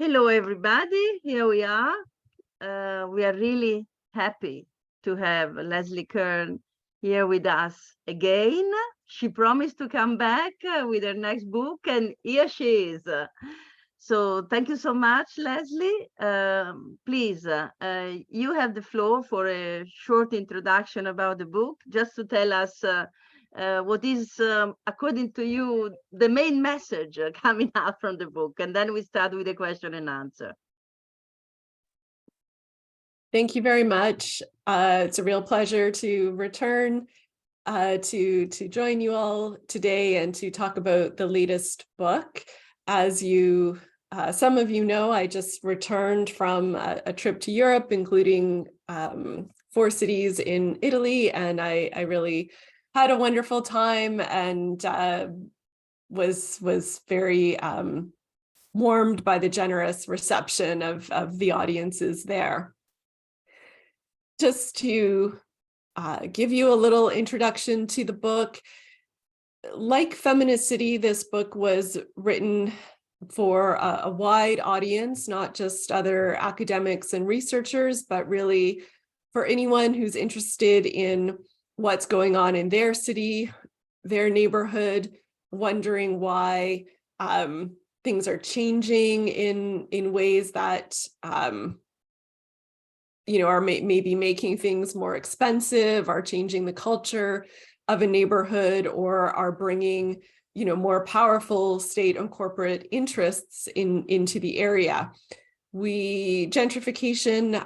Hello, everybody. Here we are. We are really happy to have Leslie Kern here with us again. She promised to come back with her next book, and here she is. So thank you so much, Leslie. Please, you have the floor for a short introduction about the book, just to tell us what is, according to you, the main message coming out from the book, and then we start with the question and answer. Thank you very much. It's a real pleasure to return to join you all today and to talk about the latest book. As you, some of you know, I just returned from a trip to Europe, including 4 cities in Italy, and I really had a wonderful time and was very warmed by the generous reception of the audiences there. Just to give you a little introduction to the book, like Feminicity, this book was written for a wide audience, not just other academics and researchers, but really for anyone who's interested in what's going on in their city, their neighborhood, wondering why things are changing in ways that are maybe making things more expensive, are changing the culture of a neighborhood, or are bringing, more powerful state and corporate interests into the area. Gentrification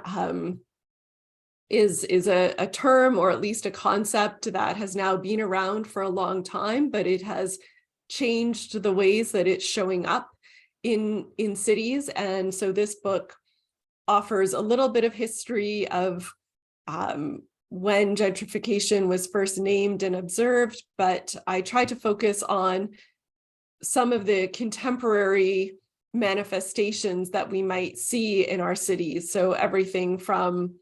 is a term, or at least a concept, that has now been around for a long time, but it has changed the ways that it's showing up in cities. And so this book offers a little bit of history of when gentrification was first named and observed, but I try to focus on some of the contemporary manifestations that we might see in our cities. So everything from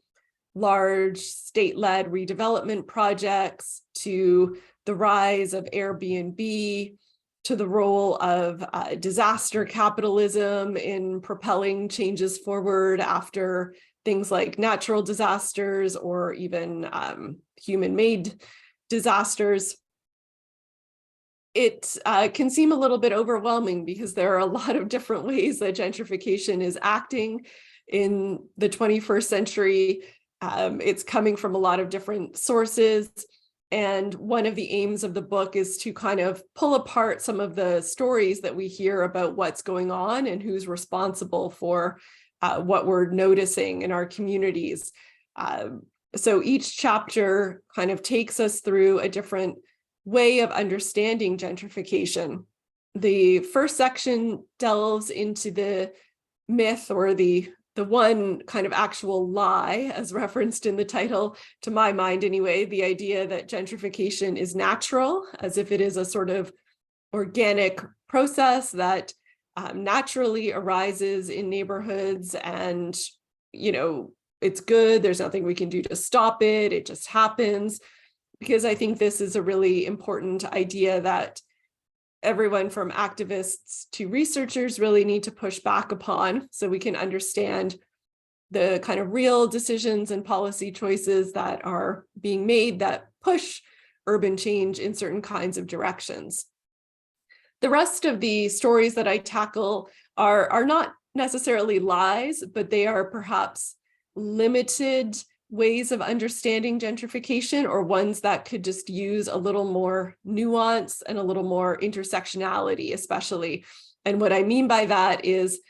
large state-led redevelopment projects to the rise of Airbnb, to the role of disaster capitalism in propelling changes forward after things like natural disasters or even human-made disasters. It can seem a little bit overwhelming because there are a lot of different ways that gentrification is acting in the 21st century. It's coming from a lot of different sources. And one of the aims of the book is to kind of pull apart some of the stories that we hear about what's going on and who's responsible for what we're noticing in our communities. So each chapter kind of takes us through a different way of understanding gentrification. The first section delves into the myth, or the one kind of actual lie, as referenced in the title, to my mind anyway, the idea that gentrification is natural, as if it is a sort of organic process that naturally arises in neighborhoods, and it's good, there's nothing we can do to stop it, it just happens. Because I think this is a really important idea that everyone from activists to researchers really need to push back upon, so we can understand the kind of real decisions and policy choices that are being made that push urban change in certain kinds of directions. The rest of the stories that I tackle are not necessarily lies, but they are perhaps limited ways of understanding gentrification, or ones that could just use a little more nuance and a little more intersectionality, especially. And what I mean by that is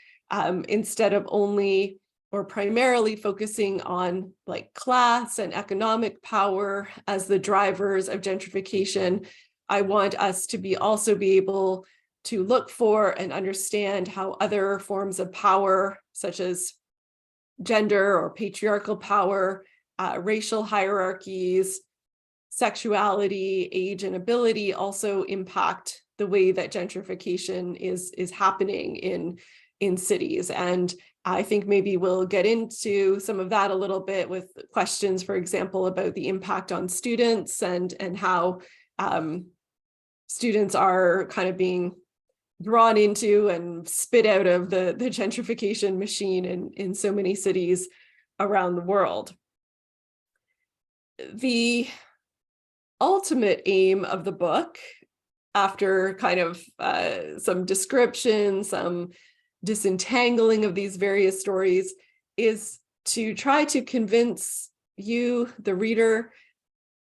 instead of only or primarily focusing on like class and economic power as the drivers of gentrification, I want us to also be able to look for and understand how other forms of power, such as gender or patriarchal power, racial hierarchies, sexuality, age, and ability also impact the way that gentrification is happening in cities. And I think maybe we'll get into some of that a little bit with questions, for example, about the impact on students and how students are kind of being drawn into and spit out of the gentrification machine in so many cities around the world. The ultimate aim of the book, after kind of some description, some disentangling of these various stories, is to try to convince you, the reader,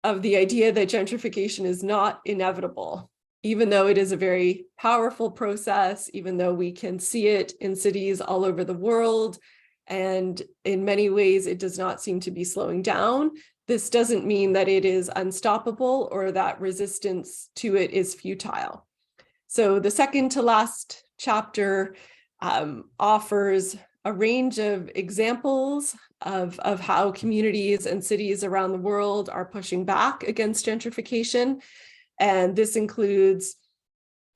of the idea that gentrification is not inevitable, even though it is a very powerful process, even though we can see it in cities all over the world, and in many ways it does not seem to be slowing down. This doesn't mean that it is unstoppable or that resistance to it is futile. So the second to last chapter offers a range of examples of how communities and cities around the world are pushing back against gentrification. And this includes,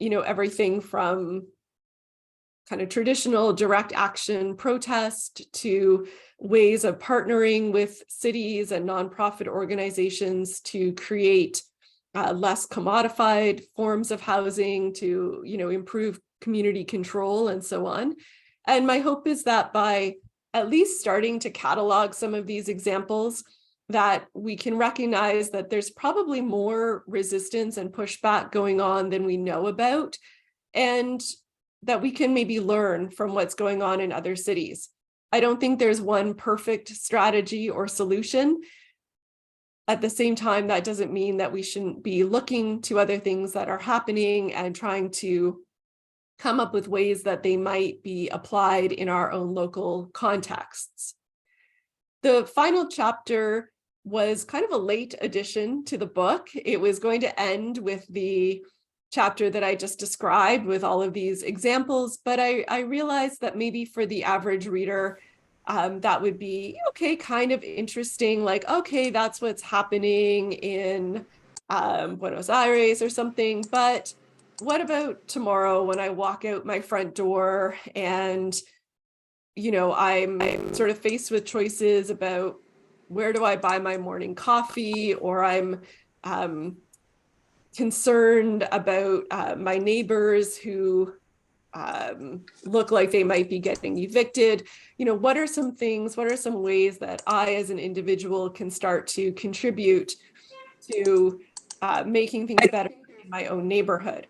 everything from kind of traditional direct action protest to ways of partnering with cities and nonprofit organizations to create less commodified forms of housing, to improve community control and so on. And my hope is that by at least starting to catalog some of these examples, that we can recognize that there's probably more resistance and pushback going on than we know about, and that we can maybe learn from what's going on in other cities. I don't think there's one perfect strategy or solution. At the same time, that doesn't mean that we shouldn't be looking to other things that are happening and trying to come up with ways that they might be applied in our own local contexts. The final chapter was kind of a late addition to the book. It was going to end with the chapter that I just described with all of these examples, but I realized that maybe for the average reader, that would be, okay, kind of interesting, like, okay, that's what's happening in Buenos Aires or something, but what about tomorrow when I walk out my front door and, I'm sort of faced with choices about where do I buy my morning coffee, or I'm concerned about my neighbors who look like they might be getting evicted. What are some ways that I as an individual can start to contribute to making things better in my own neighborhood?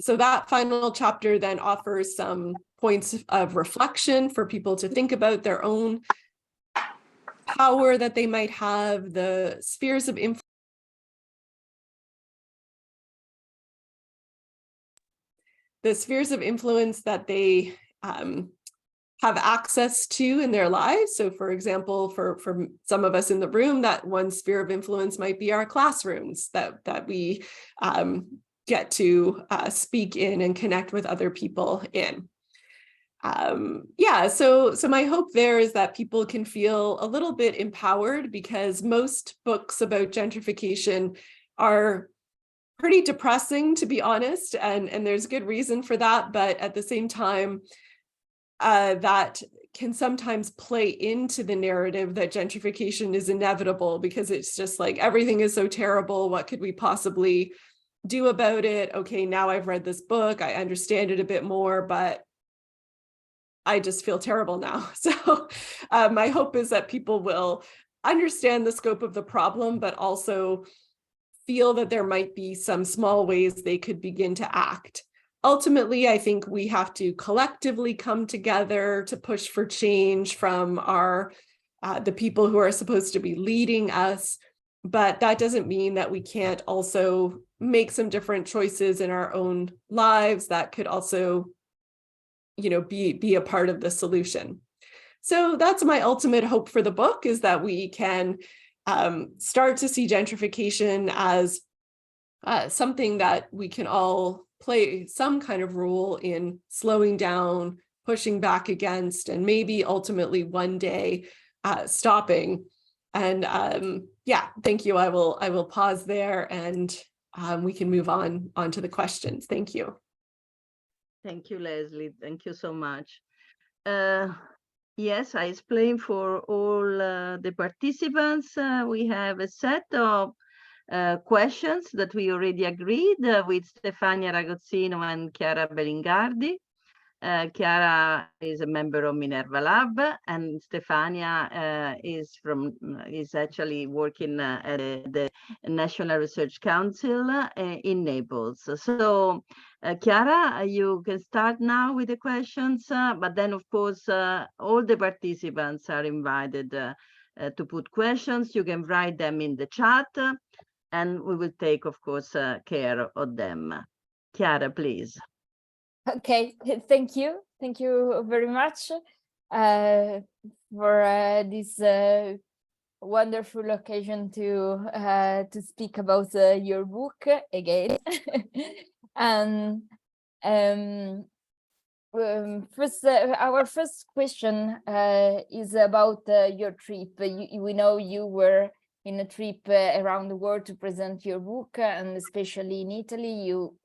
So that final chapter then offers some points of reflection for people to think about their own power that they might have, the spheres of influence, that they have access to in their lives. So for example, for some of us in the room, that one sphere of influence might be our classrooms that we get to speak in and connect with other people in. So my hope there is that people can feel a little bit empowered, because most books about gentrification are pretty depressing, to be honest, and there's good reason for that, but at the same time, that can sometimes play into the narrative that gentrification is inevitable, because it's just like, everything is so terrible, what could we possibly do about it? Okay, now I've read this book, I understand it a bit more, but I just feel terrible now. So my hope is that people will understand the scope of the problem, but also feel that there might be some small ways they could begin to act. Ultimately, I think we have to collectively come together to push for change from the people who are supposed to be leading us. But that doesn't mean that we can't also make some different choices in our own lives that could also, be a part of the solution. So that's my ultimate hope for the book, is that we can start to see gentrification as something that we can all play some kind of role in slowing down, pushing back against, and maybe ultimately one day stopping. And thank you. I will pause there, and we can move on to the questions. Thank you. Thank you, Leslie. Thank you so much. Yes, I explained for all the participants. We have a set of questions that we already agreed with Stefania Ragozino and Chiara Belingardi. Chiara is a member of Minerva Lab, and Stefania is actually working at the National Research Council in Naples. So, Chiara, you can start now with the questions, but then, of course, all the participants are invited to put questions. You can write them in the chat, and we will take, of course, care of them. Chiara, please. Okay, thank you. Thank you very much for this wonderful occasion to speak about your book again. And our first question is about your trip. We know you were in a trip around the world to present your book, and especially in Italy, you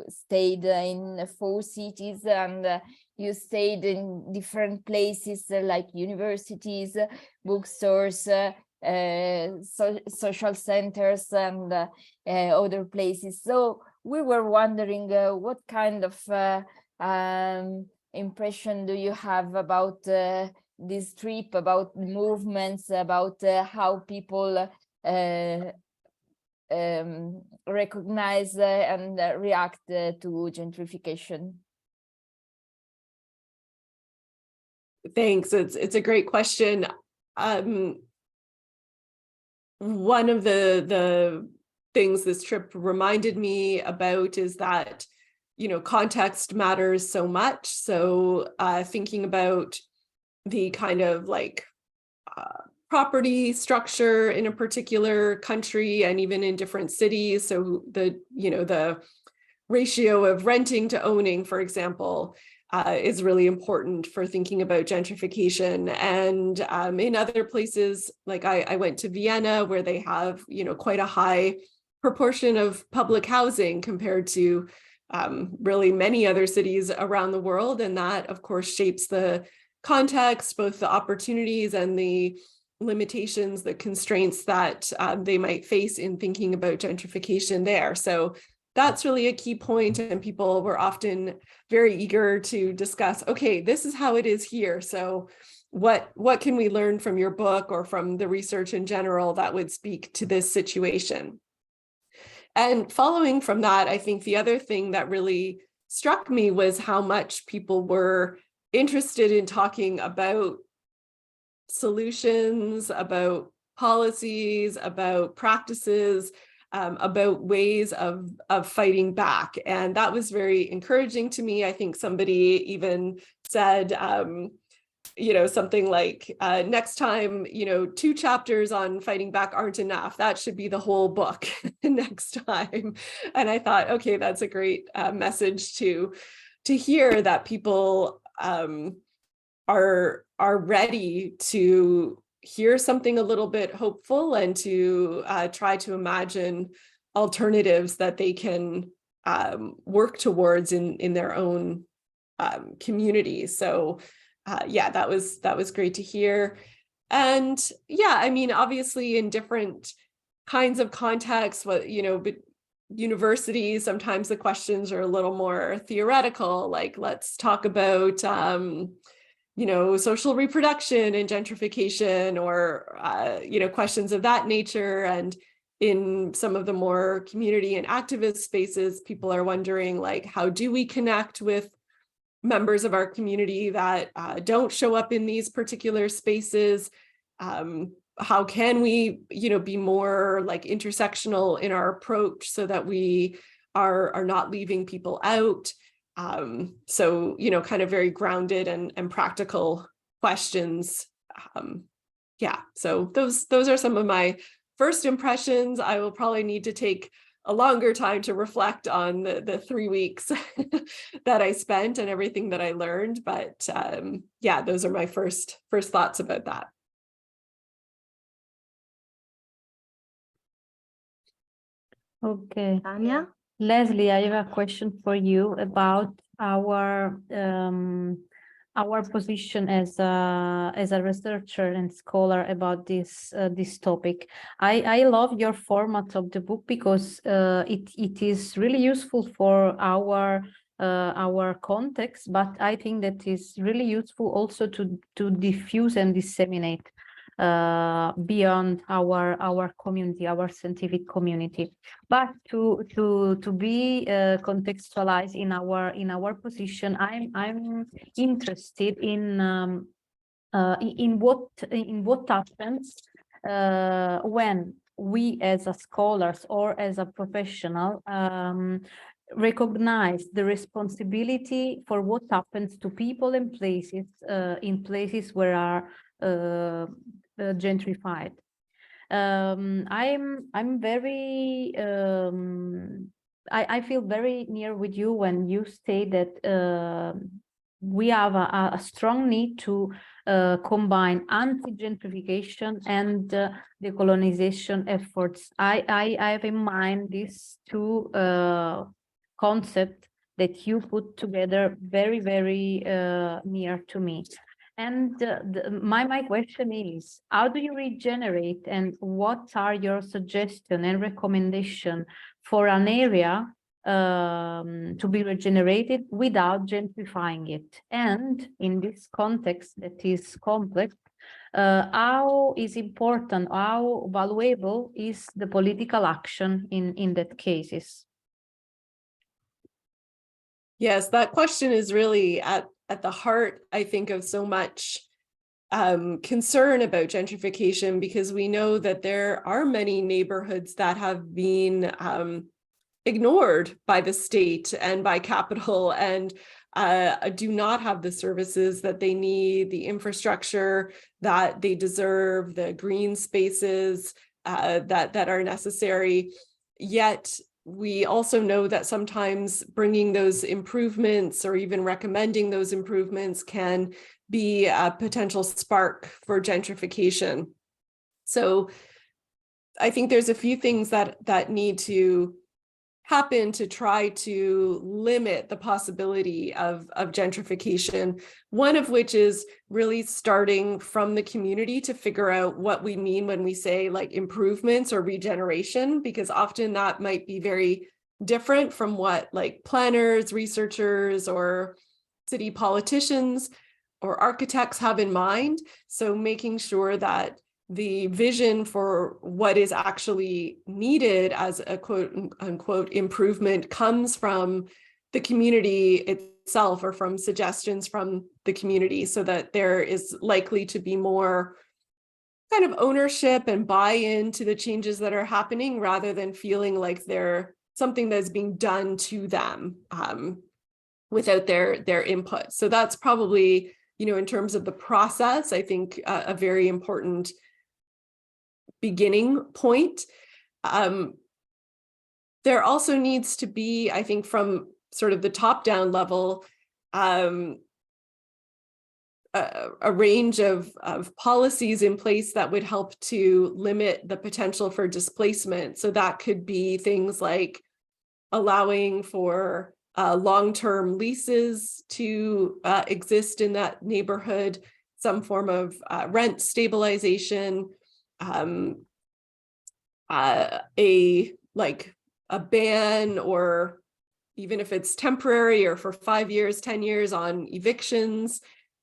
stayed in 4 cities, and you stayed in different places like universities, bookstores, social centers, and other places. So we were wondering what kind of impression do you have about this trip, about movements, about how people recognize and react to gentrification? Thanks. It's a great question. One of the things this trip reminded me about is that, context matters so much. So thinking about the kind of property structure in a particular country and even in different cities. So the ratio of renting to owning, for example, is really important for thinking about gentrification. And in other places, like I went to Vienna, where they have, quite a high proportion of public housing compared to really many other cities around the world. And that, of course, shapes the context, both the opportunities and the limitations, the constraints that they might face in thinking about gentrification there. So that's really a key point, and people were often very eager to discuss, okay, this is how it is here. So what can we learn from your book or from the research in general that would speak to this situation? And following from that, I think the other thing that really struck me was how much people were interested in talking about solutions, about policies, about practices, about ways of fighting back. And that was very encouraging to me. I think somebody even said, something like, next time, 2 chapters on fighting back aren't enough. That should be the whole book next time. And I thought, okay, that's a great message to hear, that people are ready to hear something a little bit hopeful and to try to imagine alternatives that they can work towards in their own communities. So that was great to hear. And I mean, obviously in different kinds of contexts, but universities, sometimes the questions are a little more theoretical, like let's talk about social reproduction and gentrification, or questions of that nature. And in some of the more community and activist spaces, people are wondering, like, how do we connect with members of our community that don't show up in these particular spaces? How can we, be more like intersectional in our approach so that we are not leaving people out? So, kind of very grounded and practical questions. So those are some of my first impressions. I will probably need to take a longer time to reflect on the 3 weeks that I spent and everything that I learned. But those are my first thoughts about that. Okay. Tanya? Leslie, I have a question for you about our our position as a researcher and scholar about this topic. I love your format of the book because it is really useful for our context, but I think that is really useful also to diffuse and disseminate beyond our community, our scientific community. But to be contextualized in our position, I'm interested in what happens when we as a scholars or as a professional recognize the responsibility for what happens to people and places in places where are gentrified. I'm very I feel very near with you when you say that we have a strong need to combine anti-gentrification and decolonization efforts. I have in mind these two concepts that you put together very, very near to me. And my question is, how do you regenerate, and what are your suggestions and recommendations for an area to be regenerated without gentrifying it? And in this context that is complex, how is important, how valuable is the political action in that cases? Yes, that question is really at the heart, I think, of so much concern about gentrification, because we know that there are many neighborhoods that have been ignored by the state and by capital, and do not have the services that they need, the infrastructure that they deserve, the green spaces that are necessary. Yet we also know that sometimes bringing those improvements or even recommending those improvements can be a potential spark for gentrification. So I think there's a few things that need to happen to try to limit the possibility of gentrification. One of which is really starting from the community to figure out what we mean when we say like improvements or regeneration, because often that might be very different from what like planners, researchers, or city politicians or architects have in mind. So making sure that the vision for what is actually needed as a quote unquote improvement comes from the community itself, or from suggestions from the community, so that there is likely to be more kind of ownership and buy-in to the changes that are happening, rather than feeling like they're something that's being done to them without their input. So that's probably, you know, in terms of the process, I think a very important beginning point. There also needs to be, I think, from sort of the top-down level, a range of policies in place that would help to limit the potential for displacement. So that could be things like allowing for long-term leases to exist in that neighborhood, some form of rent stabilization, a ban, or even if it's temporary or for 5 years, 10 years, on evictions,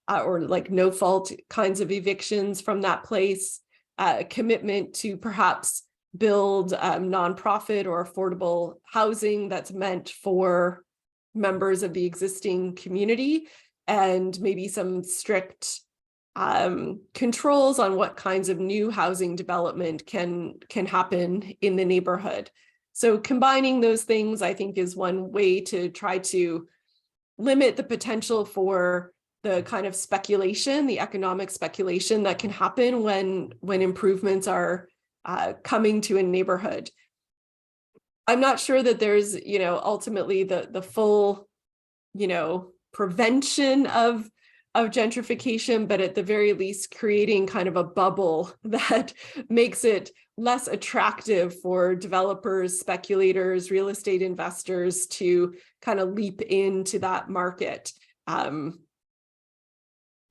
or like no fault kinds of evictions from that place, commitment to perhaps build nonprofit or affordable housing that's meant for members of the existing community, and maybe some strict controls on what kinds of new housing development can happen in the neighborhood. So combining those things, I think, is one way to try to limit the potential for the kind of speculation, the economic speculation that can happen when improvements are coming to a neighborhood. I'm not sure that there's, you know, ultimately the full, you know, prevention of gentrification, but at the very least creating kind of a bubble that makes it less attractive for developers, speculators, real estate investors to kind of leap into that market.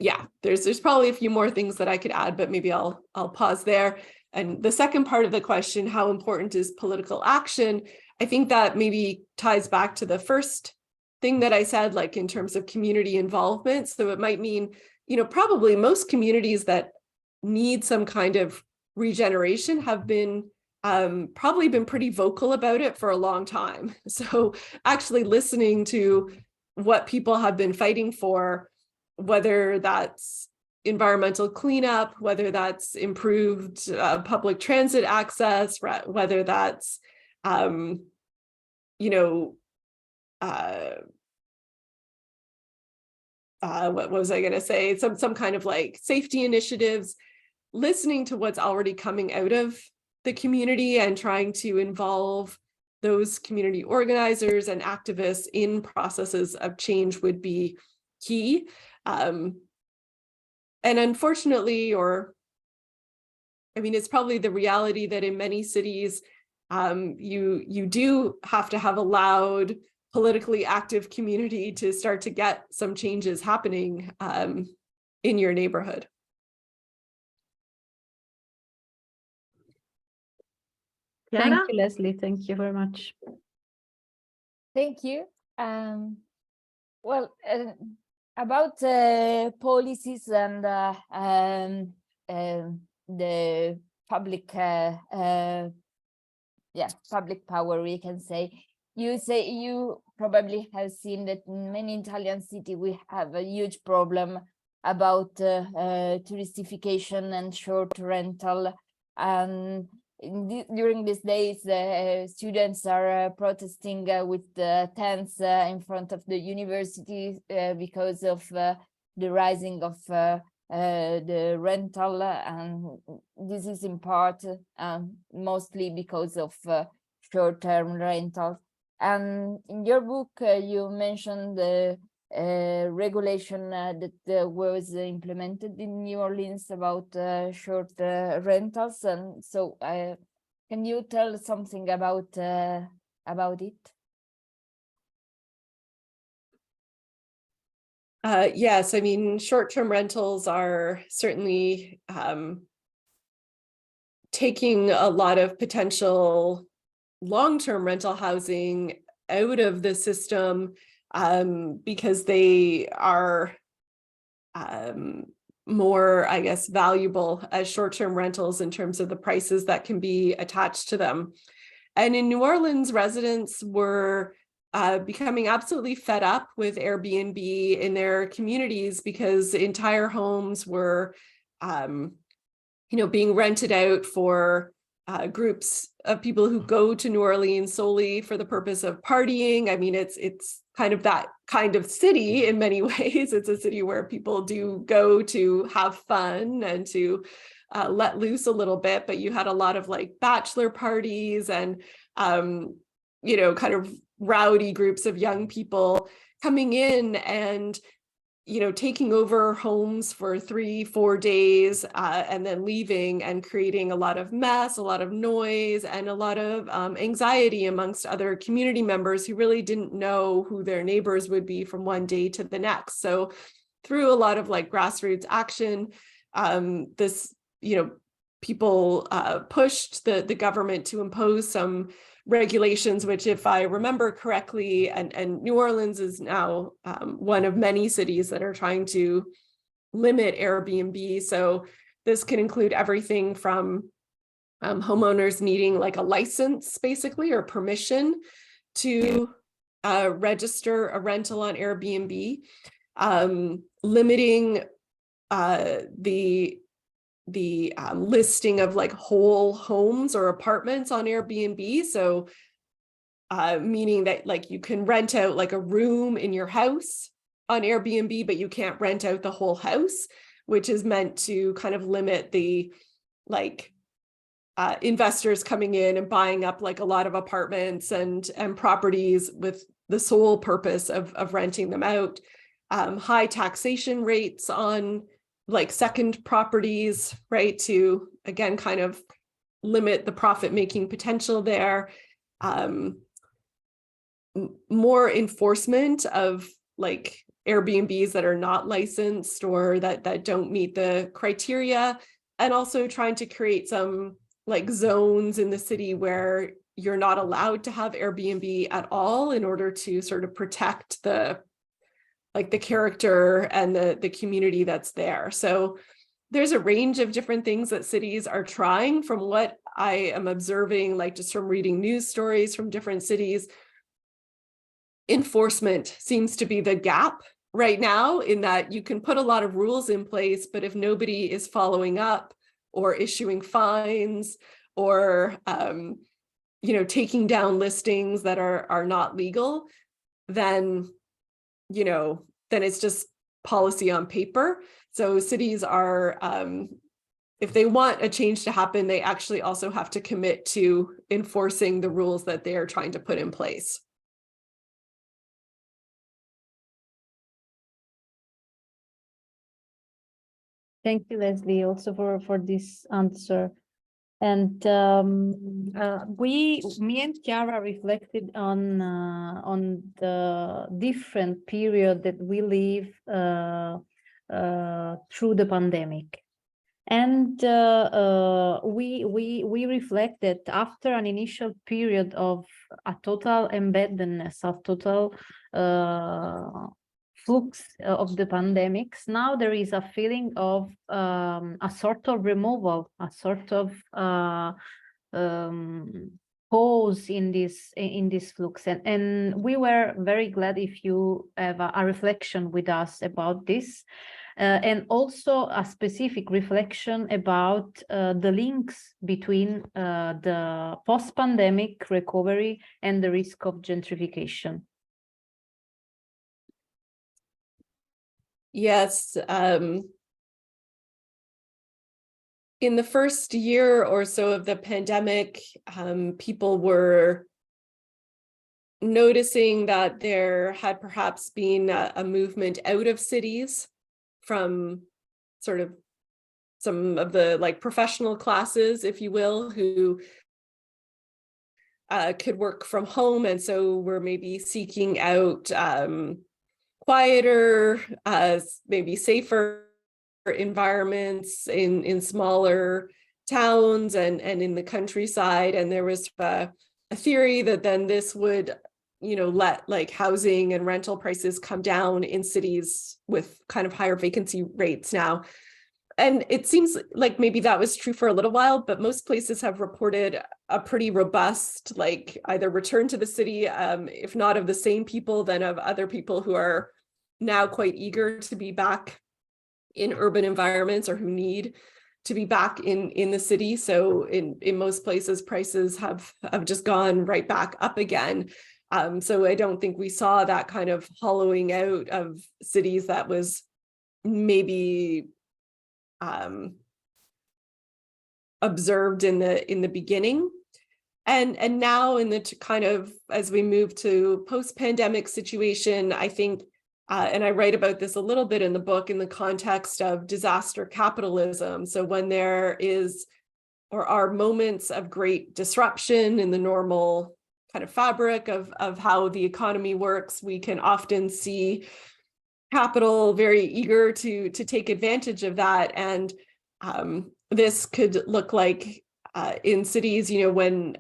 yeah, there's probably a few more things that I could add, but maybe I'll pause there. And the second part of the question, how important is political action? I think that maybe ties back to the first thing that I said, like in terms of community involvement. So it might mean, probably most communities that need some kind of regeneration have been probably been pretty vocal about it for a long time. So actually listening to what people have been fighting for, whether that's environmental cleanup, whether that's improved public transit access, whether that's, what was I going to say? Some kind of like safety initiatives, listening to what's already coming out of the community and trying to involve those community organizers and activists in processes of change would be key. And unfortunately, it's probably the reality that in many cities, you do have to have a loud, politically active community to start to get some changes happening in your neighborhood. Thank you, Leslie. Thank you very much. Thank you. Well, about policies and the public, public power, we can say. You probably have seen that in many Italian cities we have a huge problem about touristification and short rental. During these days, students are protesting with tents in front of the university because of the rising of the rental, and this is in part mostly because of short-term rentals. And in your book, you mentioned the regulation that was implemented in New Orleans about short rentals, and so can you tell something about it? Yes, short-term rentals are certainly taking a lot of potential long-term rental housing out of the system because they are more, I guess, valuable as short-term rentals in terms of the prices that can be attached to them. And in New Orleans, residents were becoming absolutely fed up with Airbnb in their communities because entire homes were, being rented out for groups of people who go to New Orleans solely for the purpose of partying. It's kind of that kind of city in many ways. It's a city where people do go to have fun and to let loose a little bit, but you had a lot of like bachelor parties and, kind of rowdy groups of young people coming in and, taking over homes for 3-4 days and then leaving and creating a lot of mess, a lot of noise, and a lot of anxiety amongst other community members who really didn't know who their neighbors would be from one day to the next. So through a lot of like grassroots action, people pushed the government to impose some regulations, which, if I remember correctly, and New Orleans is now one of many cities that are trying to limit Airbnb. So this can include everything from homeowners needing like a license, basically, or permission to register a rental on Airbnb, limiting the listing of like whole homes or apartments on Airbnb. So meaning that like you can rent out like a room in your house on Airbnb, but you can't rent out the whole house, which is meant to kind of limit the like investors coming in and buying up like a lot of apartments and properties with the sole purpose of renting them out. High taxation rates on like second properties, right, to again kind of limit the profit-making potential there. More enforcement of like Airbnbs that are not licensed or that don't meet the criteria, and also trying to create some like zones in the city where you're not allowed to have Airbnb at all in order to sort of protect the character and the community that's there. So there's a range of different things that cities are trying. From what I am observing, like just from reading news stories from different cities, enforcement seems to be the gap right now, in that you can put a lot of rules in place, but if nobody is following up or issuing fines or taking down listings that are not legal, then then it's just policy on paper. So cities are, if they want a change to happen, they actually also have to commit to enforcing the rules that they are trying to put in place. Thank you, Leslie, also for this answer. And me and Chiara reflected on the different period that we live through the pandemic. And we reflected after an initial period of a total embeddedness, of total flux of the pandemics. Now there is a feeling of a sort of removal, a sort of pause in this flux, and we were very glad if you have a reflection with us about this, and also a specific reflection about the links between the post-pandemic recovery and the risk of gentrification. Yes. In the first year or so of the pandemic, people were noticing that there had perhaps been a movement out of cities from sort of some of the like professional classes, if you will, who could work from home. And so we're maybe seeking out quieter, maybe safer environments in smaller towns and in the countryside. And there was a theory that then this would, let like housing and rental prices come down in cities with kind of higher vacancy rates now. And it seems like maybe that was true for a little while, but most places have reported a pretty robust, like either return to the city, if not of the same people, then of other people who are now quite eager to be back in urban environments or who need to be back in the city. So in most places, prices have just gone right back up again. So I don't think we saw that kind of hollowing out of cities that was maybe observed in the beginning, and now in the kind of as we move to post-pandemic situation, I think, and I write about this a little bit in the book in the context of disaster capitalism. So when there is or are moments of great disruption in the normal kind of fabric of how the economy works, we can often see capital very eager to take advantage of that. And this could look like in cities, when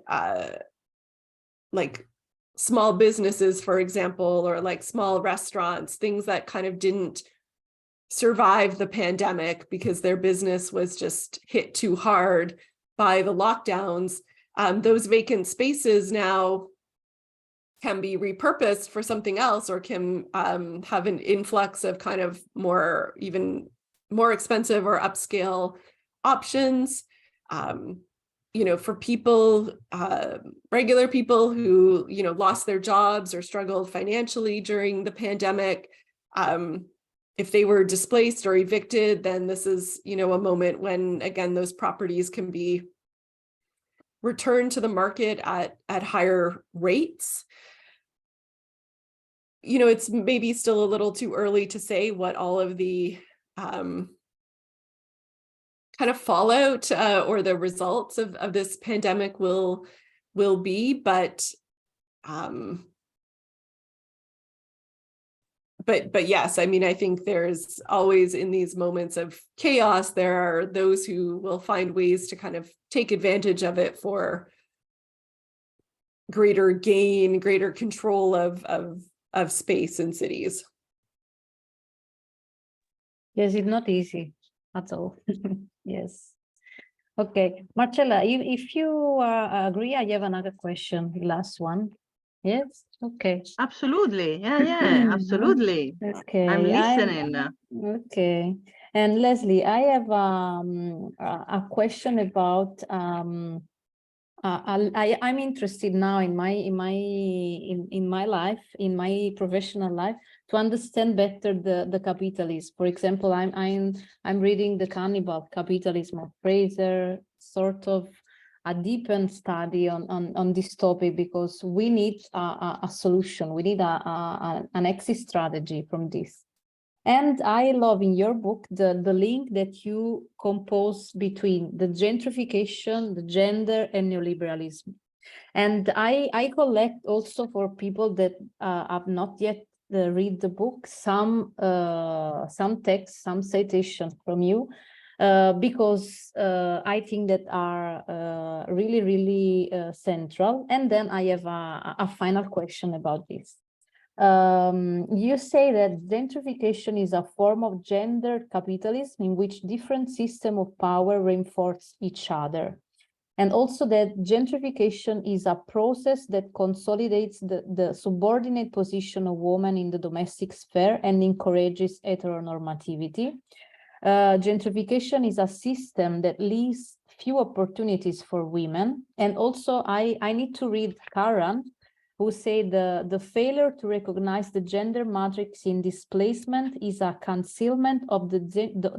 like small businesses, for example, or like small restaurants, things that kind of didn't survive the pandemic because their business was just hit too hard by the lockdowns. Those vacant spaces now can be repurposed for something else, or can have an influx of kind of even more expensive or upscale options. For people, regular people who, lost their jobs or struggled financially during the pandemic, if they were displaced or evicted, then this is, a moment when, again, those properties can be returned to the market at higher rates. It's maybe still a little too early to say what all of the kind of fallout or the results of this pandemic will be, but but yes, I mean, I think there's always in these moments of chaos, there are those who will find ways to kind of take advantage of it for greater gain, greater control of space in cities. Yes, it's not easy at all. Yes. Okay, Marcella, if you agree, I have another question, the last one. Yes, okay. Absolutely. Yeah, absolutely. Okay, I'm listening. Okay, and Leslie, I have a question about I'm interested now in my life, in my professional life, to understand better the capitalism. For example, I'm reading The Cannibal Capitalism of Fraser, sort of a deepened study on this topic, because we need a solution. We need an exit strategy from this. And I love in your book the link that you compose between the gentrification, the gender, and neoliberalism. And I collect also, for people that have not yet read the book, some text, some citation from you, because I think that are really, really central. And then I have a final question about this. You say that gentrification is a form of gender capitalism in which different systems of power reinforce each other. And also that gentrification is a process that consolidates the subordinate position of women in the domestic sphere and encourages heteronormativity. Gentrification is a system that leaves few opportunities for women. And also I need to read Kern, who say the failure to recognize the gender matrix in displacement is a concealment of the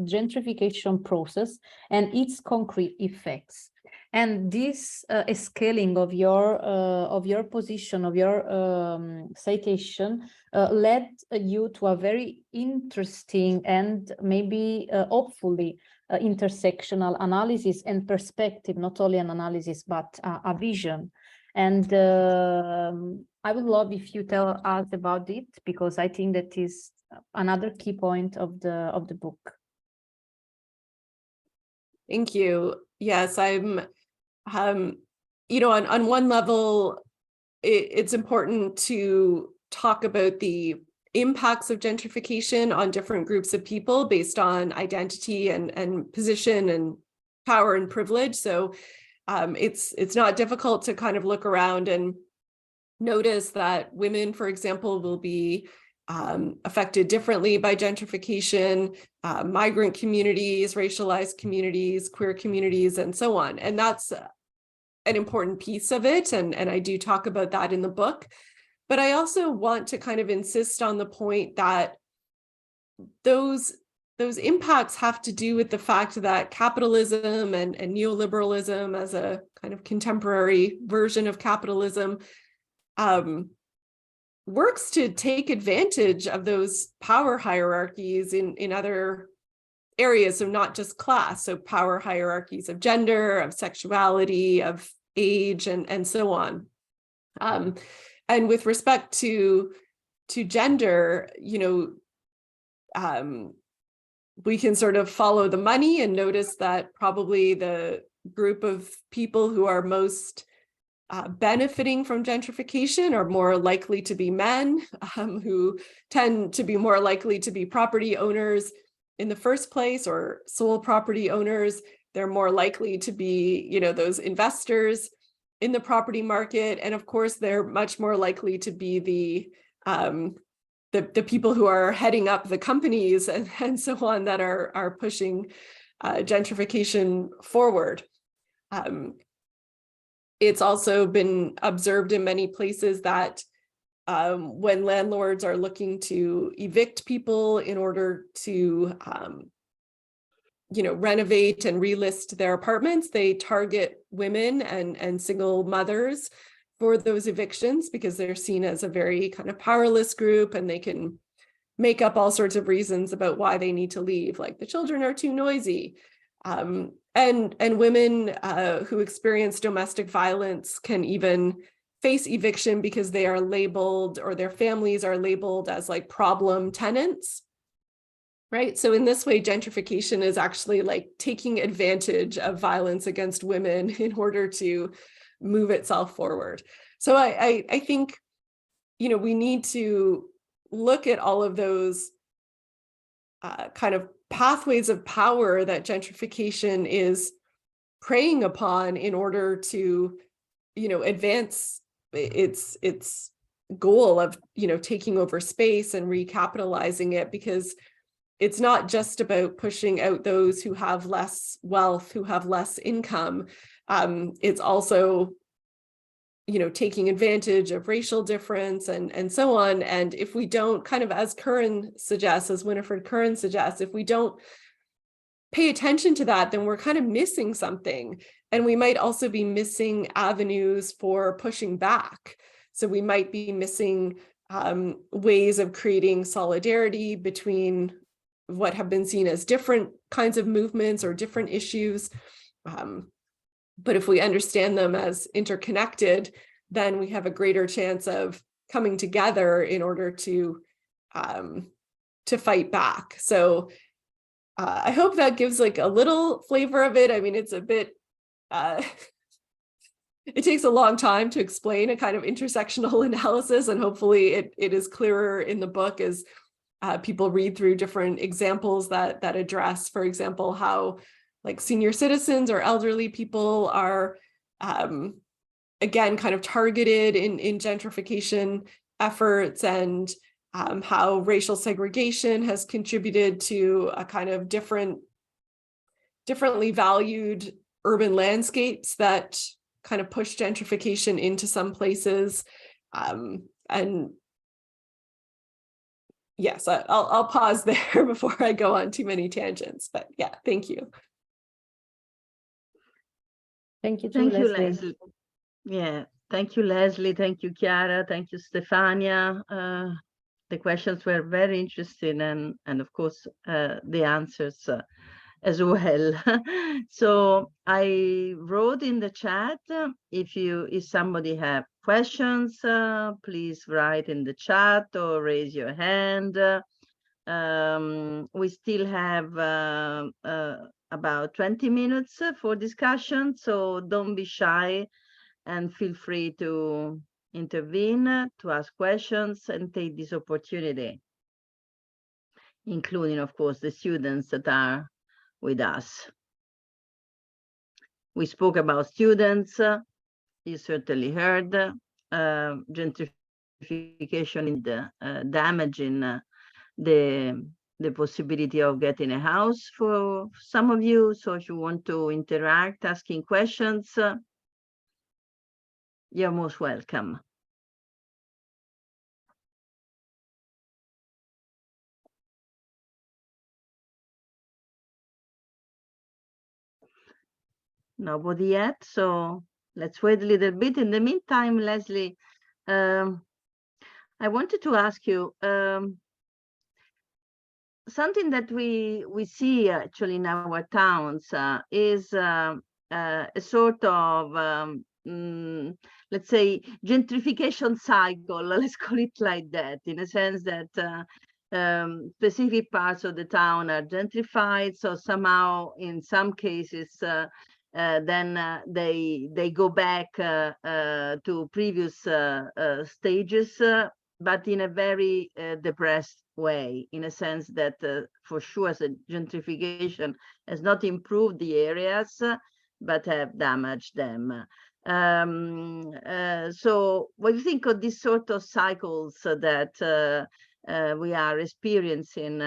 gentrification process and its concrete effects. And this scaling of your position, of your citation, led you to a very interesting and maybe hopefully intersectional analysis and perspective, not only an analysis, but a vision. And I would love if you tell us about it, because I think that is another key point of the book. Thank you. Yes, I'm, you know, on one level, it's important to talk about the impacts of gentrification on different groups of people based on identity and position and power and privilege. So it's not difficult to kind of look around and notice that women, for example, will be affected differently by gentrification, migrant communities, racialized communities, queer communities, and so on. And that's an important piece of it. And I do talk about that in the book. But I also want to kind of insist on the point that those impacts have to do with the fact that capitalism and neoliberalism, as a kind of contemporary version of capitalism, works to take advantage of those power hierarchies in other areas, so not just class, so power hierarchies of gender, of sexuality, of age, and so on. And with respect to gender, you know, we can sort of follow the money and notice that probably the group of people who are most benefiting from gentrification are more likely to be men, who tend to be more likely to be property owners in the first place, or sole property owners. They're more likely to be, you know, those investors in the property market. And of course, they're much more likely to be the people who are heading up the companies and so on that are pushing gentrification forward. It's also been observed in many places that when landlords are looking to evict people in order to, you know, renovate and relist their apartments, they target women and single mothers for those evictions, because they're seen as a very kind of powerless group, and they can make up all sorts of reasons about why they need to leave, like the children are too noisy. And women who experience domestic violence can even face eviction because they are labeled, or their families are labeled as like problem tenants. Right. So in this way, gentrification is actually like taking advantage of violence against women in order to move itself forward. So I think, we need to look at all of those kind of pathways of power that gentrification is preying upon in order to, advance its goal of, taking over space and recapitalizing it, because it's not just about pushing out those who have less wealth, who have less income. It's also, taking advantage of racial difference and so on. And if we don't, kind of as Kern suggests, as Winifred Kern suggests, if we don't pay attention to that, then we're kind of missing something. And we might also be missing avenues for pushing back. So we might be missing ways of creating solidarity between what have been seen as different kinds of movements or different issues. But if we understand them as interconnected, then we have a greater chance of coming together in order to fight back. So I hope that gives like a little flavor of it. I mean, it's a bit, it takes a long time to explain a kind of intersectional analysis, and hopefully it is clearer in the book as people read through different examples that address, for example, how like senior citizens or elderly people are, again, kind of targeted in gentrification efforts, and how racial segregation has contributed to a kind of differently valued urban landscapes that kind of push gentrification into some places. And yes, I'll pause there before I go on too many tangents, but yeah, thank you. Thank you, Thank you, Leslie. Leslie. Yeah, thank you, Leslie. Thank you, Chiara. Thank you, Stefania. The questions were very interesting, and of course, the answers as well. So I wrote in the chat, if somebody have questions, please write in the chat or raise your hand. We still have about 20 minutes for discussion, so don't be shy and feel free to intervene, to ask questions, and take this opportunity, including, of course, the students that are with us. We spoke about students. You certainly heard gentrification and damaging the possibility of getting a house for some of you. So if you want to interact, asking questions, you're most welcome. Nobody yet, so let's wait a little bit. In the meantime, Leslie, I wanted to ask you something that we see actually in our towns is a sort of let's say gentrification cycle. Let's call it like that, in a sense that specific parts of the town are gentrified, so somehow in some cases then they go back to previous stages, but in a very depressed way, in a sense that for sure the gentrification has not improved the areas, but have damaged them. So what do you think of this sort of cycles that we are experiencing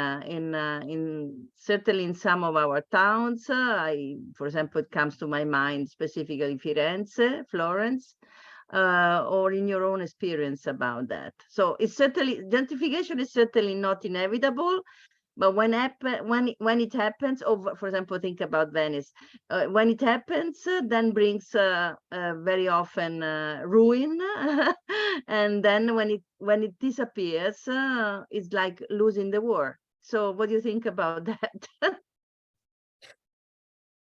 certainly in some of our towns? For example, it comes to my mind specifically Firenze, Florence, or in your own experience about that. So it's certainly, gentrification is certainly not inevitable, but when it happens, or for example, think about Venice, when it happens, then brings very often ruin, and then when it disappears, it's like losing the war. So what do you think about that?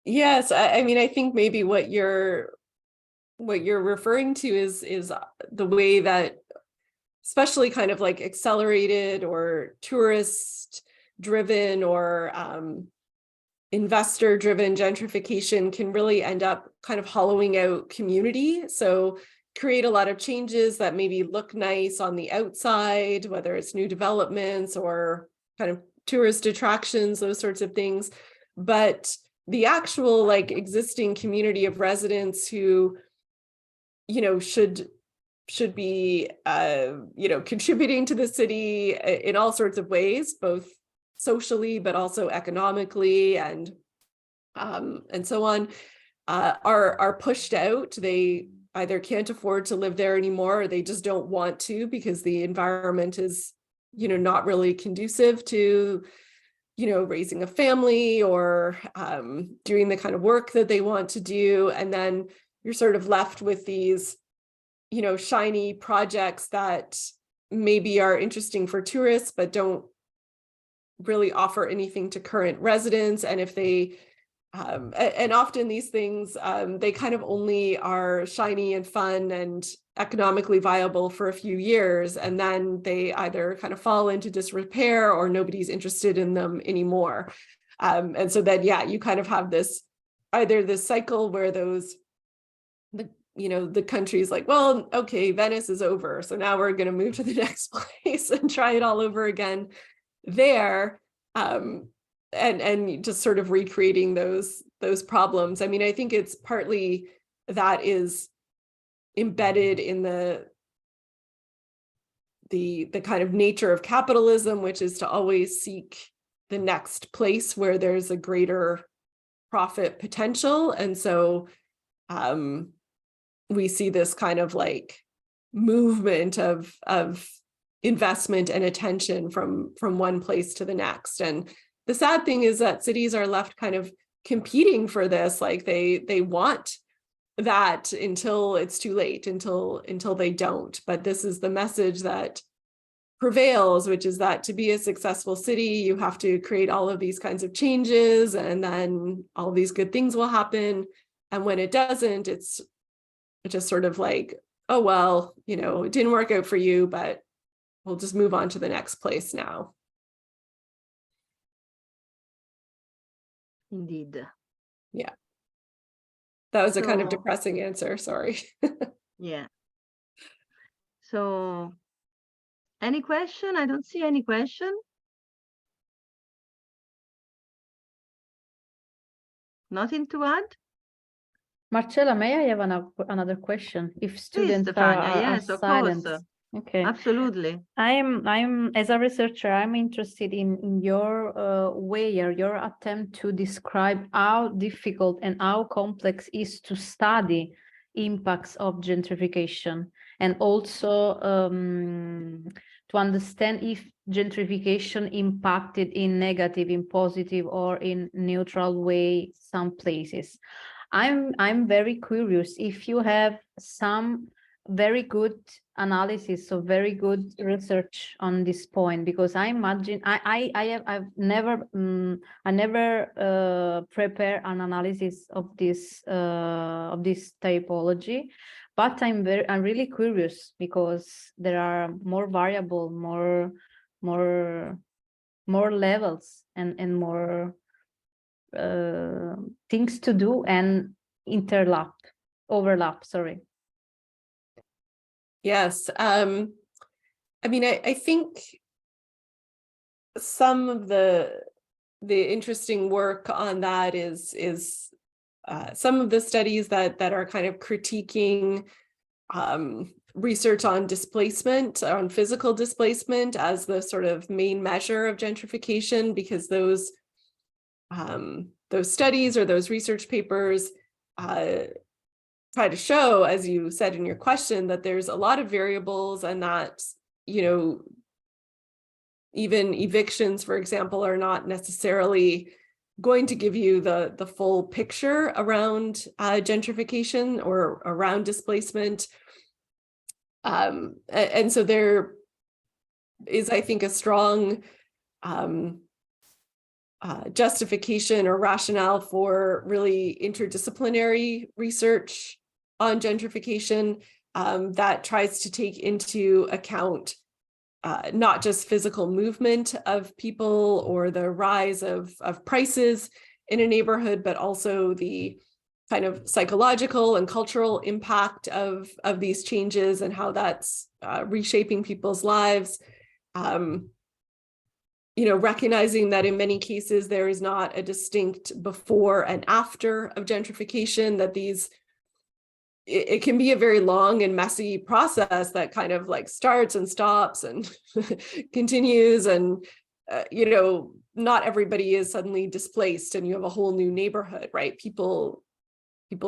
Yes, I mean, I think maybe what you're what you're referring to is the way that, especially kind of like accelerated or tourist driven or investor driven gentrification can really end up kind of hollowing out community. So create a lot of changes that maybe look nice on the outside, whether it's new developments or kind of tourist attractions, those sorts of things. But the actual like existing community of residents who, you know, should be, you know, contributing to the city in all sorts of ways, both socially, but also economically and so on, are pushed out. They either can't afford to live there anymore, or they just don't want to because the environment is, you know, not really conducive to, you know, raising a family or doing the kind of work that they want to do. And then you're sort of left with these, you know, shiny projects that maybe are interesting for tourists, but don't really offer anything to current residents. And if they, and often these things, they kind of only are shiny and fun and economically viable for a few years, and then they either kind of fall into disrepair or nobody's interested in them anymore. And so then, yeah, you kind of have this, either this cycle where the country's like, well, okay, Venice is over, so now we're going to move to the next place and try it all over again there, and just sort of recreating those problems. I mean, I think it's partly that is embedded in the kind of nature of capitalism, which is to always seek the next place where there's a greater profit potential. And so we see this kind of like movement of investment and attention from one place to the next. And the sad thing is that cities are left kind of competing for this, like they want that until it's too late, until they don't. But this is the message that prevails, which is that to be a successful city, you have to create all of these kinds of changes, and then all these good things will happen. And when it doesn't, it's just sort of like, oh, well, you know, it didn't work out for you, but we'll just move on to the next place now. Indeed. Yeah. That was a kind of So- depressing answer, sorry. Yeah. So, any question? I don't see any question. Nothing to add? Marcella, may I have another question? If students Stefania, are yes, of silent. course. Okay. Absolutely. I'm as a researcher, I'm interested in your way or your attempt to describe how difficult and how complex is to study impacts of gentrification, and also to understand if gentrification impacted in negative, in positive, or in neutral way some places. I'm very curious if you have some very good analysis, so very good research on this point, because I imagine I've never prepare an analysis of this typology, but I'm really curious because there are more variable, more levels and more things to do and overlap, sorry. Yes. I mean, I think some of the interesting work on that is some of the studies that are kind of critiquing research on displacement, on physical displacement as the sort of main measure of gentrification, because those studies or those research papers try to show, as you said in your question, that there's a lot of variables, and that, you know, even evictions, for example, are not necessarily going to give you the full picture around gentrification or around displacement. And so there is, I think, a strong justification or rationale for really interdisciplinary research on gentrification that tries to take into account not just physical movement of people or the rise of prices in a neighborhood, but also the kind of psychological and cultural impact of these changes and how that's reshaping people's lives. Recognizing that in many cases there is not a distinct before and after of gentrification, that it can be a very long and messy process that kind of like starts and stops and continues, and not everybody is suddenly displaced and you have a whole new neighborhood, right? People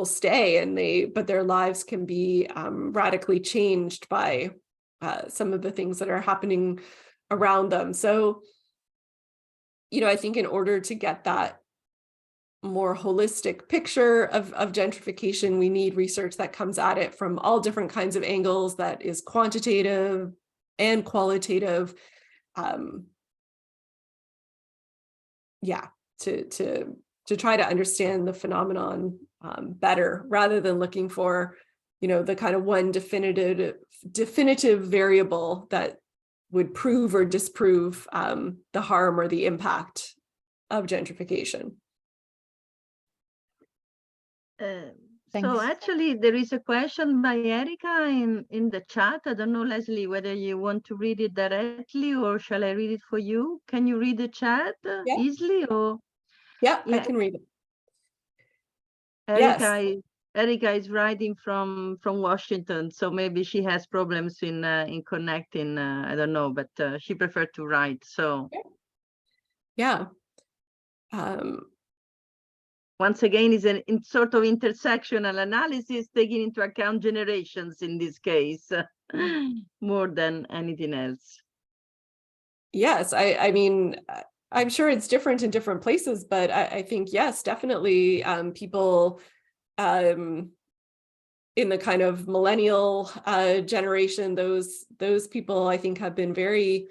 stay but their lives can be radically changed by some of the things that are happening around them. So, I think in order to get that more holistic picture of gentrification, we need research that comes at it from all different kinds of angles, that is quantitative and qualitative. To try to understand the phenomenon better, rather than looking for, the kind of one definitive variable that would prove or disprove the harm or the impact of gentrification. So actually, there is a question by Erica in the chat. I don't know, Leslie, whether you want to read it directly or shall I read it for you? Can you read the chat easily? Or yeah, I can read it. Erica is writing from Washington, so maybe she has problems in connecting. I don't know, but she preferred to write. So yeah. Once again, is in sort of intersectional analysis, taking into account generations in this case, more than anything else. Yes, I mean, I'm sure it's different in different places, but I think, yes, definitely people in the kind of millennial generation, those people I think have been very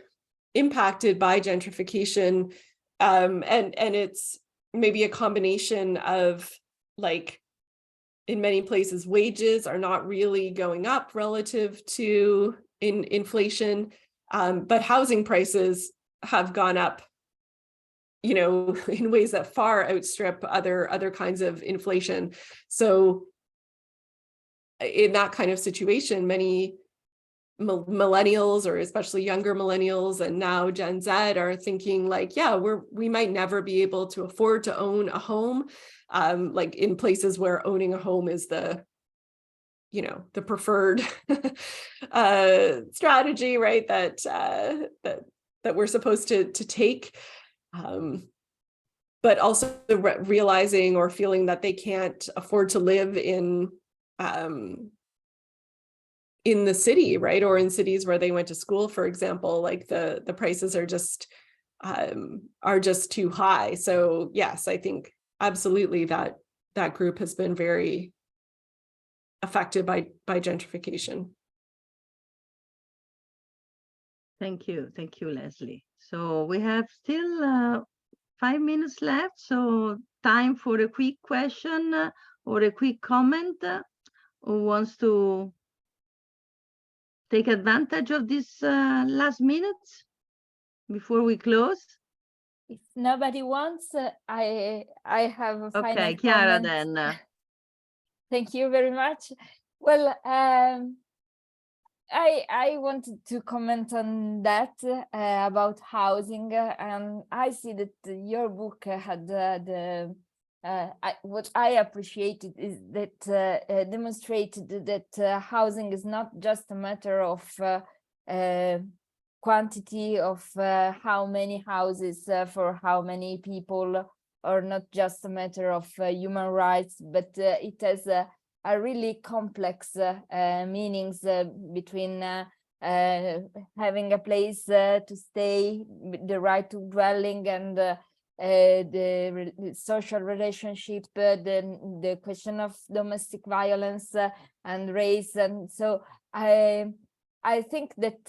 impacted by gentrification, and it's maybe a combination of, like, in many places wages are not really going up relative to inflation, but housing prices have gone up, in ways that far outstrip other kinds of inflation. So in that kind of situation, many millennials, or especially younger millennials, and now Gen Z, are thinking like, yeah, we might never be able to afford to own a home, like in places where owning a home is the preferred strategy, right? That we're supposed to take, but also realizing or feeling that they can't afford to live in the city, right? Or in cities where they went to school, for example, like the prices are just too high. So yes, I think absolutely that group has been very affected by gentrification. Thank you, Leslie. So we have still 5 minutes left, so time for a quick question or a quick comment. Who wants to take advantage of this last minutes before we close? If nobody wants, I have a final Okay, Chiara, comment. then. Thank you very much. Well, I wanted to comment on that about housing, and I see that your book had what I appreciated is that demonstrated that housing is not just a matter of quantity of how many houses for how many people, or not just a matter of human rights, but it has a really complex meanings between having a place to stay, the right to dwelling, and the social relationship, the question of domestic violence and race. And so I think that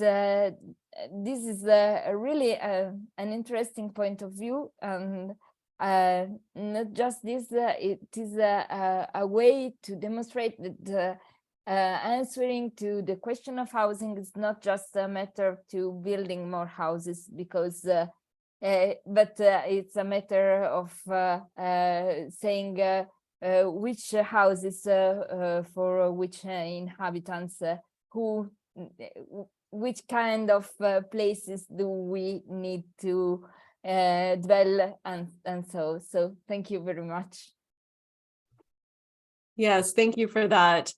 this is really an interesting point of view, and not just this, it is a way to demonstrate that answering to the question of housing is not just a matter to building more houses, because but it's a matter of saying which houses for which inhabitants, which kind of places do we need to dwell, and so thank you very much. Yes, thank you for that.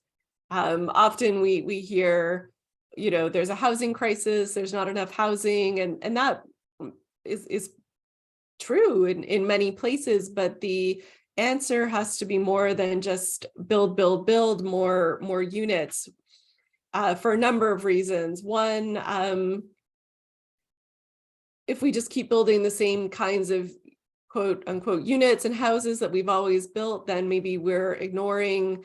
Often we hear, there's a housing crisis, there's not enough housing, and that is true in many places, but the answer has to be more than just build more units, for a number of reasons. One, if we just keep building the same kinds of quote unquote units and houses that we've always built, then maybe we're ignoring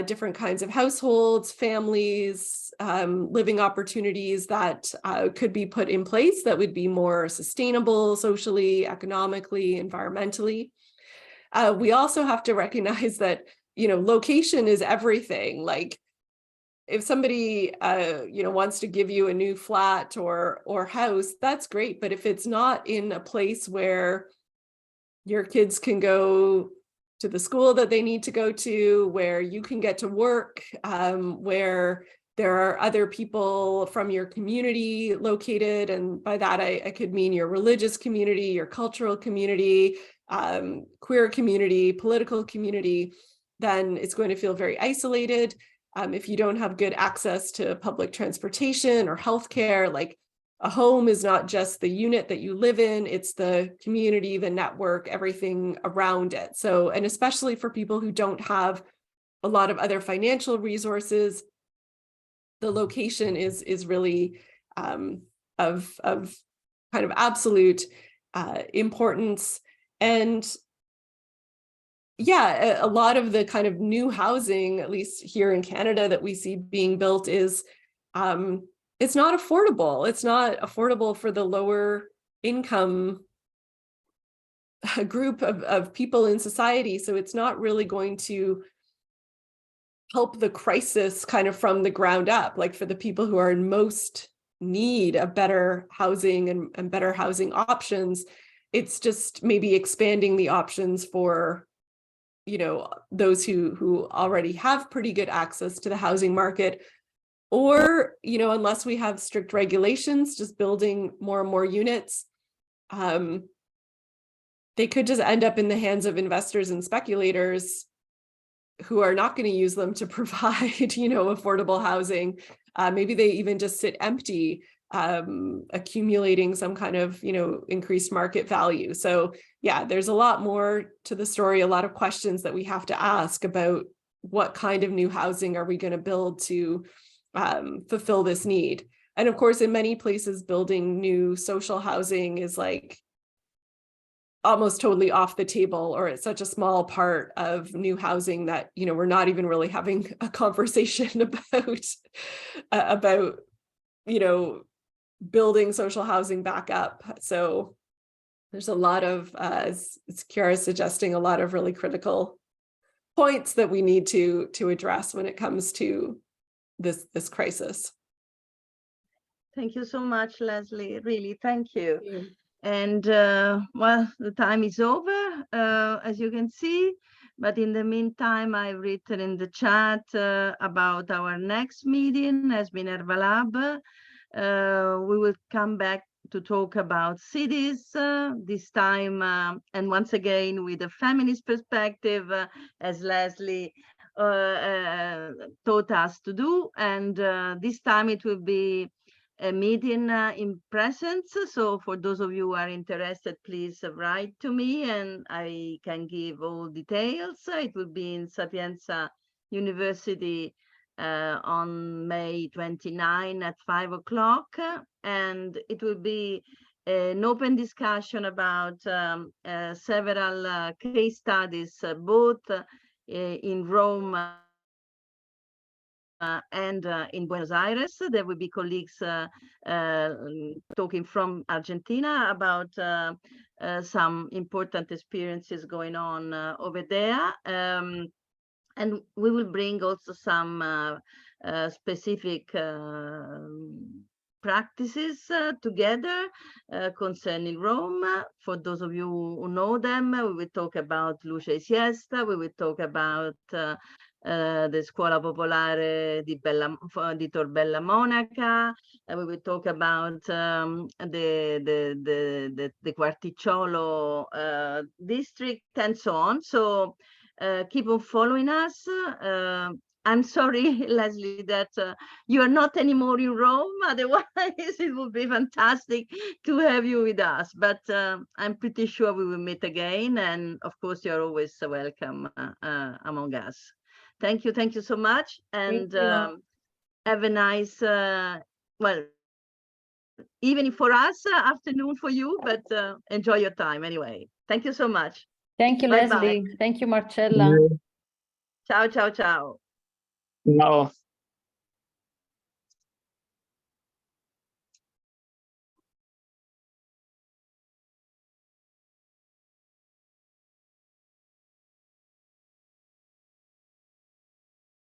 different kinds of households, families, living opportunities that could be put in place that would be more sustainable socially, economically, environmentally. We also have to recognize that, location is everything. Like, if somebody, wants to give you a new flat or house, that's great. But if it's not in a place where your kids can go to the school that they need to go to, where you can get to work, where there are other people from your community located, and by that I could mean your religious community, your cultural community, queer community, political community, then it's going to feel very isolated. If you don't have good access to public transportation or healthcare, like, a home is not just the unit that you live in, it's the community, the network, everything around it. So, and especially for people who don't have a lot of other financial resources, the location is really of kind of absolute importance. And yeah, a lot of the kind of new housing, at least here in Canada, that we see being built is it's not affordable. It's not affordable for the lower income group of people in society. So it's not really going to help the crisis kind of from the ground up, like for the people who are in most need of better housing and better housing options. It's just maybe expanding the options for, those who already have pretty good access to the housing market. Or, unless we have strict regulations, just building more and more units, they could just end up in the hands of investors and speculators who are not going to use them to provide, affordable housing. Maybe they even just sit empty, accumulating some kind of, increased market value. So yeah, there's a lot more to the story, a lot of questions that we have to ask about what kind of new housing are we going to build to fulfill this need. And of course, in many places, building new social housing is like almost totally off the table, or it's such a small part of new housing that, we're not even really having a conversation about, building social housing back up. So there's a lot of, as Chiara is suggesting, a lot of really critical points that we need to address when it comes to this crisis. Thank you so much, Leslie. Really, thank you. And well, the time is over, as you can see. But in the meantime, I've written in the chat about our next meeting as Minerva Lab. We will come back to talk about cities this time, and once again with a feminist perspective, as Leslie taught us to do. And this time it will be a meeting in presence. So for those of you who are interested, please write to me and I can give all details. It will be in Sapienza University on May 29 at 5 o'clock. And it will be an open discussion about several case studies, both in Rome, and in Buenos Aires. There will be colleagues talking from Argentina about some important experiences going on over there. And we will bring also some specific practices together concerning Rome. For those of you who know them, we will talk about Luce e Siesta, we will talk about the Scuola Popolare di Tor Bella Monaca, we will talk about the Quarticciolo district and so on. So keep on following us. I'm sorry, Leslie, that you are not anymore in Rome. Otherwise, it would be fantastic to have you with us. But I'm pretty sure we will meet again. And of course, you're always welcome among us. Thank you. Thank you so much. And have a nice, well, evening for us, afternoon for you, but enjoy your time anyway. Thank you so much. Thank you, Bye-bye. Leslie. Thank you, Marcella. Ciao, ciao, ciao. No.